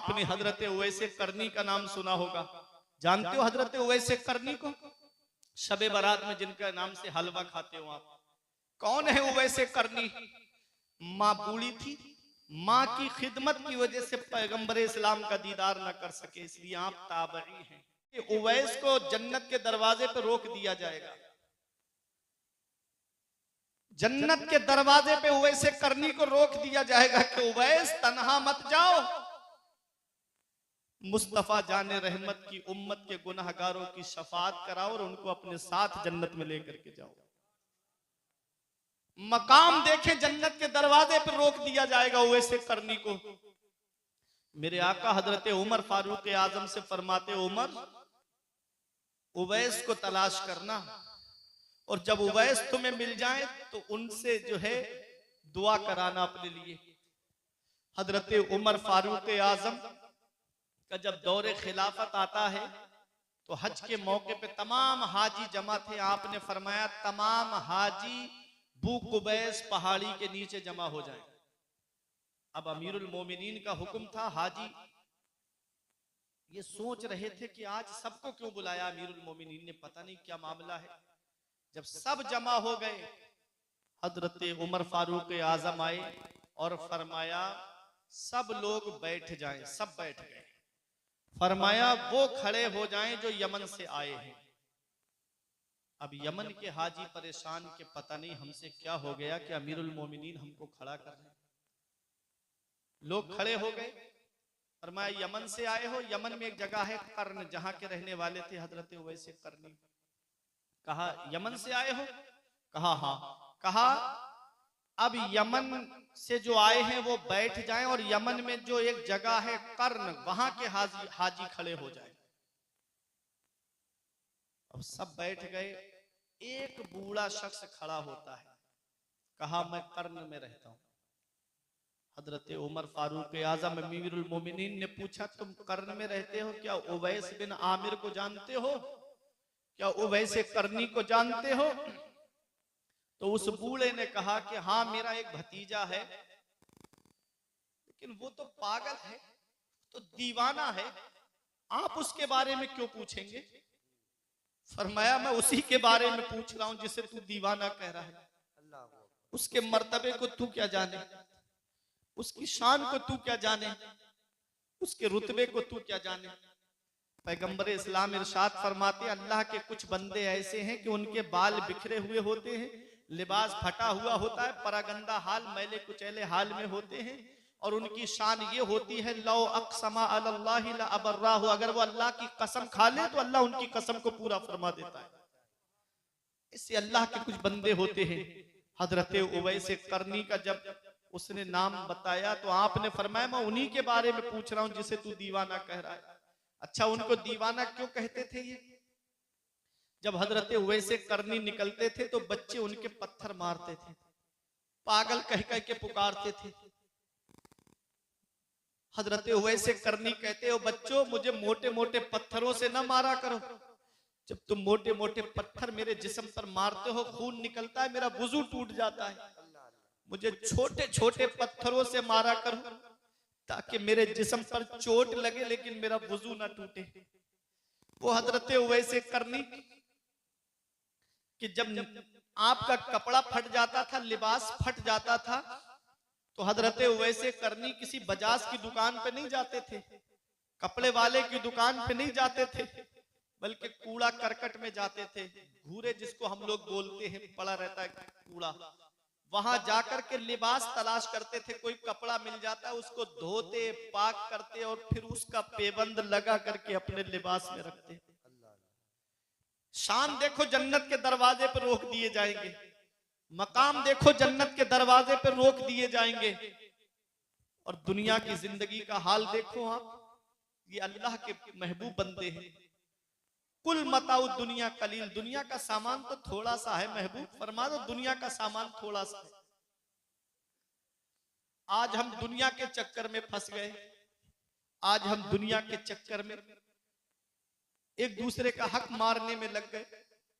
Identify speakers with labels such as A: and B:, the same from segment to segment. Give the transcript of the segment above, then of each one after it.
A: आपने हजरत उवैस करनी का नाम सुना होगा, जानते हो हजरत उवैस करनी को? शबे बारात में जिनका नाम से हलवा खाते हो आप, कौन है उवैस करनी? माँ बूढ़ी थी, माँ की खिदमत की वजह से पैगंबर इस्लाम का दीदार न कर सके, इसलिए आप ताबई हैं। उवैस को जन्नत के दरवाजे पर रोक दिया जाएगा, जन्नत के दरवाजे पे उवैस करनी को रोक दिया जाएगा कि उवैस तन्हा मत जाओ, मुस्तफा जाने रहमत की उम्मत के गुनहगारों की शफाअत कराओ और उनको अपने साथ जन्नत में लेकर के जाओ। मकाम देखे, जन्नत के दरवाजे पर रोक दिया जाएगा उवैस करनी को। मेरे आका हजरत उमर फारूक आजम से फरमाते, उमर उवैस को तलाश करना, और जब उवैस तुम्हें मिल जाए तो उनसे जो है दुआ कराना अपने लिए। हजरत उमर फारूक आजम का जब दौरे खिलाफत आता है तो हज के मौके पे तमाम हाजी जमा थे। आपने फरमाया तमाम हाजी बू कुबैस पहाड़ी के नीचे जमा हो जाए। अब अमीरुल मोमिनीन का हुक्म था, हाजी ये सोच रहे थे कि आज सबको क्यों बुलाया अमीरुल मोमिनीन ने, पता नहीं क्या मामला है। जब सब जमा हो गए, हजरत उमर फारूक आजम आए और फरमाया सब लोग बैठ जाएं। सब बैठ गए। फरमाया वो खड़े हो जाएं जो यमन से आए हैं। अब यमन के हाजी परेशान के पता नहीं हमसे क्या हो गया कि अमीरुल मोमिनीन हमको खड़ा कर रहे हैं। लोग खड़े हो गए। फरमाया यमन से आए हो? यमन में एक जगह है कर्न, जहां के रहने वाले थे हजरत उवैस करनी। कहा यमन से आए हो? कहा हाँ। कहा अब यमन से जो आए हैं वो बैठ जाएं और यमन में जो एक जगह है कर्न, वहां के हाजी खड़े हो जाएं। अब सब बैठ गए। एक बूढ़ा शख्स खड़ा होता है, कहा मैं कर्न में रहता हूं। हजरत उमर फारूक आजम अमीरुल मोमिनीन ने पूछा तुम कर्न में रहते हो, क्या उवैस बिन आमिर को जानते हो? क्या उवैस करनी को जानते हो? तो उस बूढ़े ने कहा कि हाँ मेरा एक भतीजा है, लेकिन वो तो पागल है, तो दीवाना है, आप उसके बारे में क्यों पूछेंगे? फरमाया मैं उसी के बारे में पूछ रहा हूं जिसे तू दीवाना कह रहा है। उसके मर्तबे को तू क्या जाने, उसकी शान को तू क्या जाने, उसके रुतबे को तू क्या जाने। पैगंबर इस्लाम इरशाद फरमाते अल्लाह के कुछ बंदे ऐसे हैं कि उनके बाल बिखरे हुए होते हैं, लिबास फटा हुआ होता है, परागंदा हाल मैले कुचैले हाल में होते हैं, और उनकी शान ये होती है लौ अक़समा अलल्लाहि ला अबर्राहु, अगर वो अल्लाह की कसम खा ले तो अल्लाह उनकी कसम को पूरा फरमा देता है। इससे अल्लाह के कुछ बंदे होते हैं। हजरत उवैस करनी का जब उसने नाम बताया तो आपने फरमाया मैं उन्हीं के बारे में पूछ रहा हूं जिसे तू दीवाना कह रहा है। अच्छा उनको दीवाना क्यों कहते थे ये? जब हजरत उवैस करनी निकलते थे तो बच्चे उनके पत्थर मारते थे, पागल कह कह के पुकारते थे। हजरत उवैस करनी कहते हो बच्चों मुझे मोटे मोटे पत्थरों से ना मारा करो, जब तुम मोटे मोटे पत्थर मेरे जिस्म पर मारते हो खून निकलता है, मेरा वुजू टूट जाता है, मुझे छोटे छोटे पत्थरों से मारा करो ताकि मेरे जिस्म पर चोट लगे लेकिन मेरा वुजू ना टूटे। वो हजरत उवैस करनी कि जब आपका कपड़ा फट जाता था, लिबास फट जाता था, तो हजरत उवैस करनी किसी बजाज की दुकान पे नहीं जाते थे, कपड़े वाले की दुकान पे नहीं जाते थे, बल्कि कूड़ा करकट में जाते थे। घूरे जिसको हम लोग बोलते हैं, पड़ा रहता है कूड़ा, वहां जाकर के लिबास तलाश करते थे। कोई कपड़ा मिल जाता है उसको धोते, पाक करते और फिर उसका पेबंद लगा करके अपने लिबास में रखते। शान देखो जन्नत के दरवाजे पर रोक दिए जाएंगे, मकाम देखो जन्नत के दरवाजे पर रोक दिए जाएंगे। और दुनिया की जिंदगी का हाल देखो आप, ये अल्लाह के महबूब बंदे हैं। कुल मताउ दुनिया कलील, दुनिया का सामान तो थोड़ा सा है, महबूब फरमा दो दुनिया का सामान थोड़ा सा है। आज हम दुनिया के चक्कर में फंस गए, आज हम दुनिया के चक्कर में एक दूसरे का हक मारने में लग गए।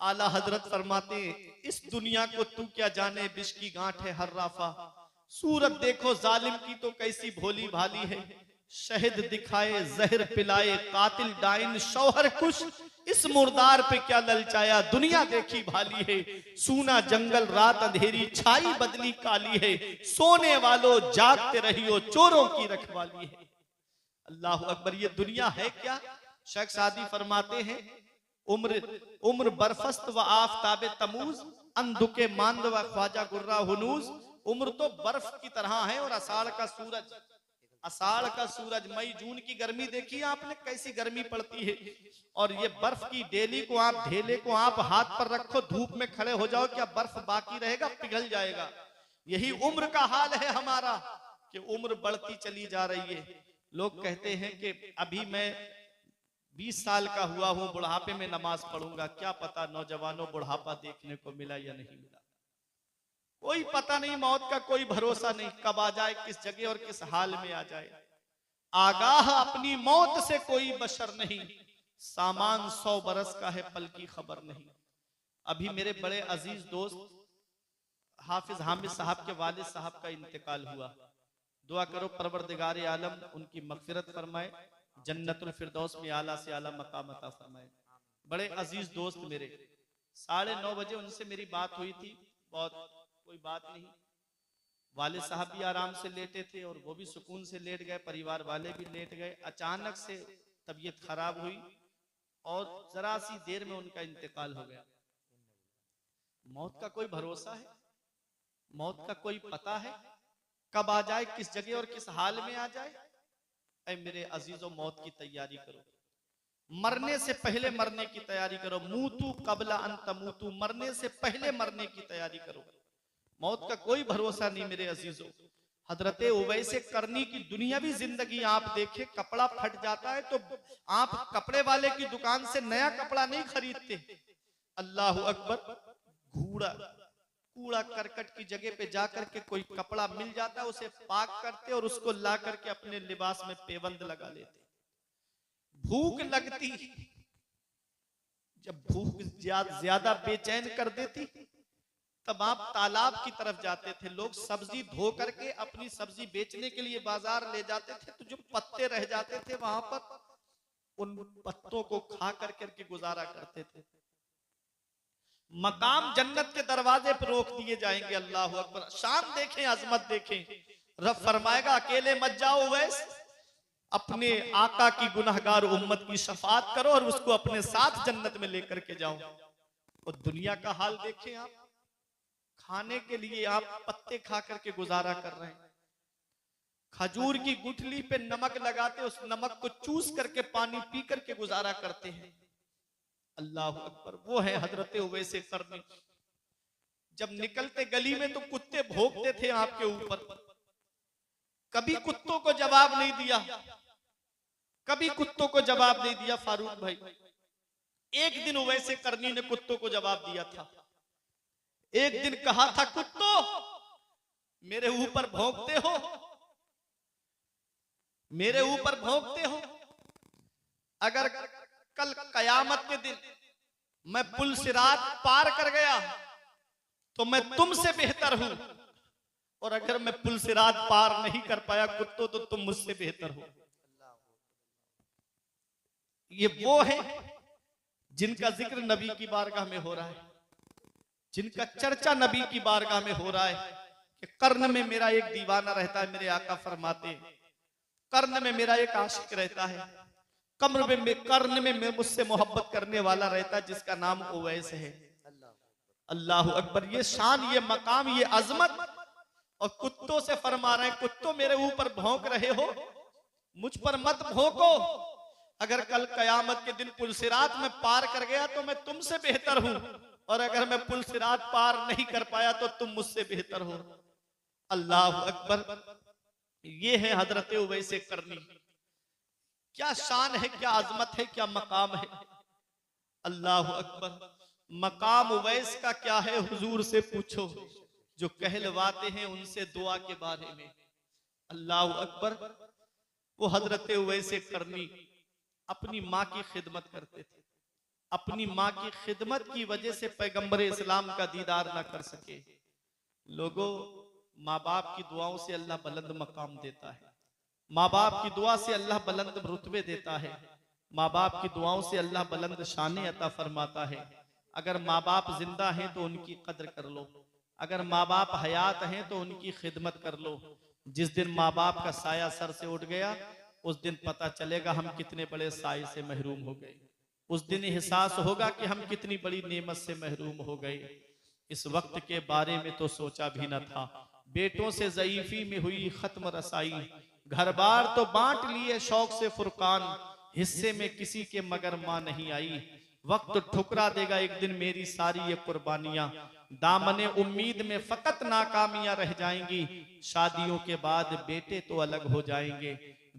A: आला हजरत फरमाते इस दुनिया को तू क्या जाने, विष की गांठ है हर राफा, सूरत देखो जालिम की तो कैसी भोली भाली है, शहद दिखाए, जहर पिलाए, कातिल डाइन शौहर कुश, इस मुर्दार पे क्या ललचाया। दुनिया देखी भाली है, सूना जंगल रात अंधेरी, छाई बदली काली है, सोने वालों जागते रहियो, चोरों की रखवाली है। अल्लाह अकबर। ये दुनिया है क्या? शेख सादी फरमाते हैं, उम्र बरफस्त व आफताबे तमूज, अंधुके मांद व ख्वाजा गुर्रा हुनूज। उम्र तो बर्फ की तरह है और आषाढ़ का सूरज, आषाढ़ का सूरज, मई जून की गर्मी देखी आपने कैसी गर्मी पड़ती है, और ये बर्फ की डेली को आप, ढेले को आप हाथ पर रखो, धूप में खड़े हो जाओ, क्या बर्फ बाकी रहेगा? पिघल जाएगा। यही उम्र का हाल है हमारा कि उम्र बढ़ती चली जा रही है। लोग कहते हैं कि अभी मैं 20 साल का हुआ हूं, बुढ़ापे में नमाज पढ़ूंगा। क्या पता नौजवानों बुढ़ापा देखने को मिला या नहीं मिला, कोई पता नहीं। मौत का कोई भरोसा नहीं, कब आ जाए, किस जगह और किस हाल में आ जाए। आगाह अपनी मौत से कोई बशर नहीं, सामान 100 बरस का है, पल की खबर नहीं। अभी मेरे बड़े अजीज दोस्त हाफिज हामिद साहब के वालिद साहब का इंतकाल हुआ। दुआ करो परवरदिगार आलम उनकी मगफिरत फरमाए, जन्नतुल फिरदौस में आला से आला मकाम अता फरमाए। बड़े अजीज दोस्त मेरे, 9:30 बजे उनसे मेरी बात हुई थी, बहुत कोई बात नहीं। वालिद साहब भी आराम से लेटे थे और वो भी सुकून से लेट गए, परिवार वाले भी लेट गए। अचानक से तबीयत खराब हुई और जरा सी देर में उनका इंतकाल हो गया। मौत का कोई भरोसा है? मौत का कोई पता है? कब आ जाए, किस जगह और किस हाल में आ जाए। ऐ मेरे अजीजों, मौत की तैयारी करो, मरने से पहले मरने की तैयारी करो। मूतू कबला अन तमूतू, मरने से पहले मरने की तैयारी करो। मौत का कोई भरोसा नहीं मेरे अजीजों। हजरत उवैसे करनी की दुनियावी जिंदगी आप देखें, कपड़ा फट जाता है तो आप कपड़े वाले की दुकान से नया कपड़ा नहीं खरीदते। अल्लाह अकबर। कूड़ा करकट की जगह पे जाकर के कोई कपड़ा मिल जाता है, उसे पाक करते और उसको ला करके अपने लिबास में पेबंद लगा लेते। भूख लगती, जब भूख ज्यादा बेचैन कर देती तब आप तालाब की तरफ जाते थे। लोग सब्जी धो करके अपनी सब्जी बेचने के लिए बाजार ले जाते थे, तो जो पत्ते रह जाते थे वहां पर, उन पत्तों को खा करके गुजारा करते थे। मकाम जन्नत के दरवाजे पर रोक दिए जाएंगे। अल्लाह अकबर। शान देखें, अजमत देखें। रब फरमाएगा अकेले मत जाओ उवैस, अपने आका की गुनहगार उम्मत की शफात करो और उसको अपने साथ जन्नत में लेकर के जाओ। और दुनिया का हाल देखें आप, खाने के लिए आप पत्ते खा करके गुजारा कर रहे हैं। खजूर की गुठली पे नमक लगाते, उस नमक को चूस करके पानी पी करके गुजारा करते हैं। अल्लाह अकबर। वो है हजरत उवैसे करनी। जब निकलते गली में तो कुत्ते भौंकते थे आपके ऊपर, कभी कुत्तों को जवाब नहीं दिया, कभी कुत्तों को जवाब नहीं दिया फारूक भाई। एक दिन उवैसे करनी ने कुत्तों को जवाब दिया था। एक दिन कहा था, कुत्तों मेरे ऊपर भौंकते हो, मेरे ऊपर भौंकते हो, अगर कल कयामत के दिन मैं पुल सिरात पार कर गया तो मैं तुमसे बेहतर हूं, और अगर मैं पुल सिरात पार नहीं कर पाया कुत्तों, तो तुम मुझसे बेहतर हो। ये वो है जिनका जिक्र नबी की बारगाह में हो रहा है, जिनका चर्चा नबी की बारगाह में हो रहा है कि कर्न में मेरा एक दीवाना रहता है। मेरे आका फरमाते, कर्न में मेरा एक आशिक रहता है, कर्न में मुझसे मोहब्बत करने वाला रहता है, जिसका नाम उवैस है। अल्लाह अकबर। ये शान, ये मकाम, ये अजमत। और कुत्तों से फरमा रहे हैं, कुत्तों मेरे ऊपर भौंक रहे हो, मुझ पर मत भौंको। अगर कल कयामत के दिन पुलसिरात में पार कर गया तो मैं तुमसे बेहतर हूं, और अगर मैं पुलसिरात पार नहीं कर पाया तो तुम मुझसे बेहतर हो। अल्लाह अकबर। ये है हजरत उवैसे करनी। क्या शान है, क्या अजमत है, क्या मकाम है। अल्लाह अकबर। मकाम उवैस का क्या है, हुजूर से पूछो, जो कहलवाते हैं उनसे दुआ के बारे में। अल्लाह अकबर। वो हजरत उवैसे करनी अपनी माँ की खिदमत करते थे। अपनी माँ की खिदमत की वजह से पैगंबर इस्लाम का दीदार ना कर सके। लोगों, माँ बाप की दुआओं से अल्लाह बुलंद मकाम देता है। माँ बाप की दुआ से अल्लाह बुलंद रुतबे देता है, माँ बाप की दुआओं से अल्लाह बुलंद शाने अता फरमाता है। अगर माँ बाप जिंदा हैं तो उनकी कद्र कर लो, अगर माँ बाप हयात हैं तो उनकी खिदमत कर लो। जिस दिन माँ बाप का साया सर से उठ गया, उस दिन पता चलेगा हम कितने बड़े साये से महरूम हो गए। उस दिन एहसास होगा कि हम कितनी बड़ी नेमत से महरूम हो गए। इस वक्त के बारे में तो सोचा भी न था। बेटों से ज़ईफी में हुई खत्म रसाई, घर बार तो बांट लिए शौक से फुरकान, हिस्से में किसी के मगर मां नहीं आई। वक्त ठुकरा देगा एक दिन मेरी सारी ये कुर्बानियां, दामने उम्मीद में फकत नाकामियां रह जाएंगी। शादियों के बाद बेटे तो अलग हो जाएंगे,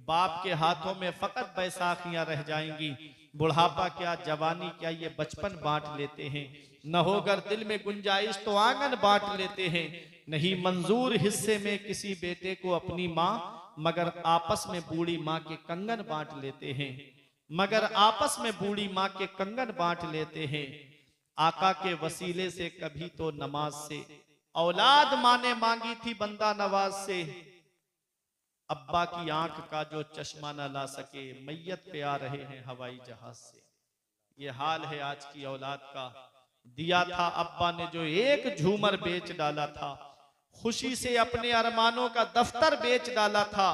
A: बाप के हाथों में फकत बैसाखियां रह जाएंगी। बुढ़ापा क्या जवानी क्या ये बचपन बांट लेते हैं, न होकर दिल में गुंजाइश तो आंगन बांट लेते हैं। नहीं मंजूर हिस्से में किसी बेटे को अपनी माँ, मगर आपस में बूढ़ी माँ के कंगन बांट लेते हैं, मगर आपस में बूढ़ी माँ के कंगन बांट लेते हैं। आका के वसीले से कभी तो नमाज से औलाद माँ ने मांगी थी बंदा नवाज से। अब्बा की आंख का जो चश्मा न ला सके, मैयत पे आ रहे हैं हवाई जहाज से। ये हाल है आज की औलाद का। दिया था अब्बा ने जो एक झूमर बेच डाला था, खुशी से अपने अरमानों का दफ्तर बेच डाला था।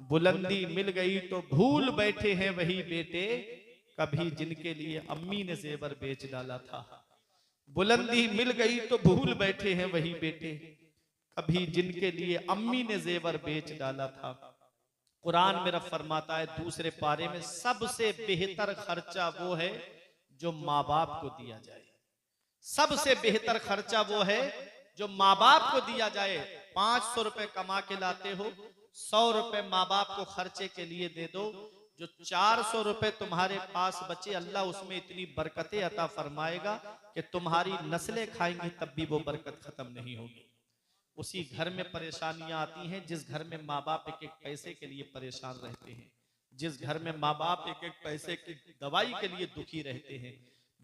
A: बुलंदी मिल गई तो भूल बैठे हैं वही बेटे, कभी जिनके लिए अम्मी ने जेवर बेच डाला था। बुलंदी मिल गई तो भूल बैठे हैं वही बेटे, कभी जिनके लिए अम्मी ने जेवर बेच डाला था। कुरान मेरा फरमाता है दूसरे पारे में, सबसे बेहतर खर्चा वो है जो माँ बाप को दिया जाए। सबसे बेहतर खर्चा वो है जो माँ बाप को दिया जाए। 500 रुपए कमा के लाते हो, 100 रुपए माँ बाप को खर्चे के लिए दे दो। जो 400 रुपए तुम्हारे पास बचे, अल्लाह उसमें इतनी बरकतें अता फरमाएगा कि तुम्हारी नस्लें खाएंगी तब भी वो बरकत खत्म नहीं होगी। उसी घर में परेशानियां आती हैं जिस घर में माँ बाप एक एक पैसे के लिए परेशान रहते हैं, जिस घर में माँ बाप एक एक पैसे की दवाई के लिए दुखी रहते हैं।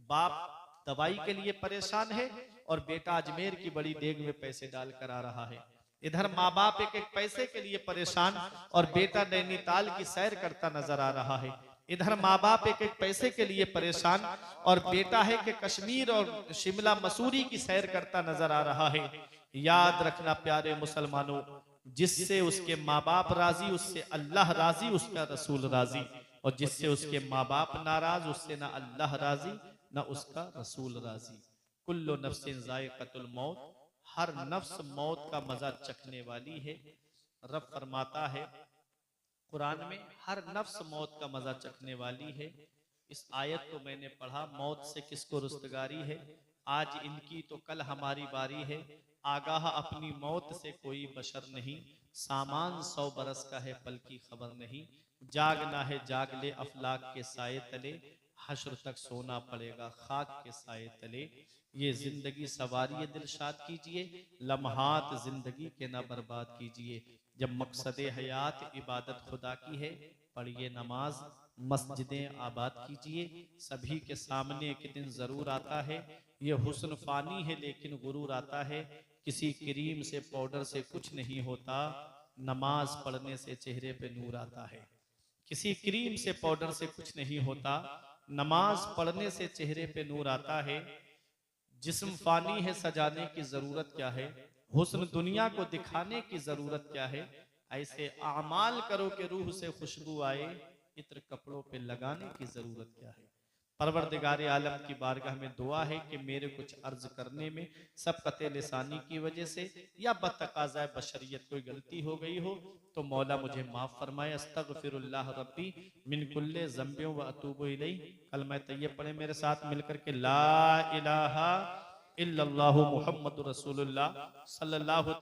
A: बाप दवाई के लिए परेशान है और बेटा अजमेर की बड़ी देग में पैसे डाल कर आ रहा है। इधर माँ बाप एक एक पैसे के लिए परेशान और बेटा नैनीताल की सैर करता नजर आ रहा है। इधर माँ बाप एक एक पैसे के लिए परेशान और बेटा है कि कश्मीर और शिमला मसूरी की सैर करता नजर आ रहा है। याद रखना प्यारे मुसलमानों, जिससे उसके माँ बाप राजी उससे अल्लाह राजी, उसका रसूल राजी। और जिससे उसके माँ बाप नाराज उससे ना अल्लाह राजी ना उसका रसूल राजी। कुल्लु नफ्सिन जायक़तुल मौत, हर नफ्स मौत का मजा चखने वाली है। रब फरमाता है कुरान में, हर नफ्स मौत का मजा चखने वाली है। इस आयत को मैंने पढ़ा, मौत से किसको रुस्तगारी है, आज इनकी तो कल हमारी बारी है। आगाह अपनी मौत से कोई बशर नहीं, सामान 100 बरस का है पल की खबर नहीं। जागना है जाग ले अफलाक के साए तले, हश्र तक सोना पड़ेगा खाक के साए तले। ये जिंदगी सवारी दिलशाद कीजिए, लम्हात जिंदगी के ना बर्बाद कीजिए। जब मकसद हयात इबादत खुदा की है, पढ़िए नमाज मस्जिदें आबाद कीजिए। सभी के सामने एक दिन जरूर आता है, ये हुस्न फानी है लेकिन गुरूर आता है। किसी क्रीम से पाउडर से कुछ नहीं होता, नमाज पढ़ने से चेहरे पे नूर आता है। किसी क्रीम से पाउडर से कुछ नहीं होता, नमाज पढ़ने से चेहरे पे नूर आता है। जिस्म फानी है सजाने की जरूरत क्या है, हुस्न दुनिया को दिखाने की जरूरत क्या है। ऐसे आमाल करो कि रूह से खुशबू आए, इत्र कपड़ों पे लगाने की जरूरत क्या है। परवरदिगार आलम की बारगाह में दुआ है कि मेरे कुछ अर्ज करने में सबकत लिसानी की वजह से या बतकाज़ा बशरियत कोई गलती हो गई हो तो मौला मुझे माफ़ फरमाए। अस्तगफिरुल्लाह रब्बी मिन कुल्ले ज़ंबियों व अतूबु इलैहि। कलमा तय्यब पढ़े मेरे साथ मिलकर के, ला इलाहा इल्लल्लाहु मुहम्मदुर रसूलुल्लाह सल्लल्लाहु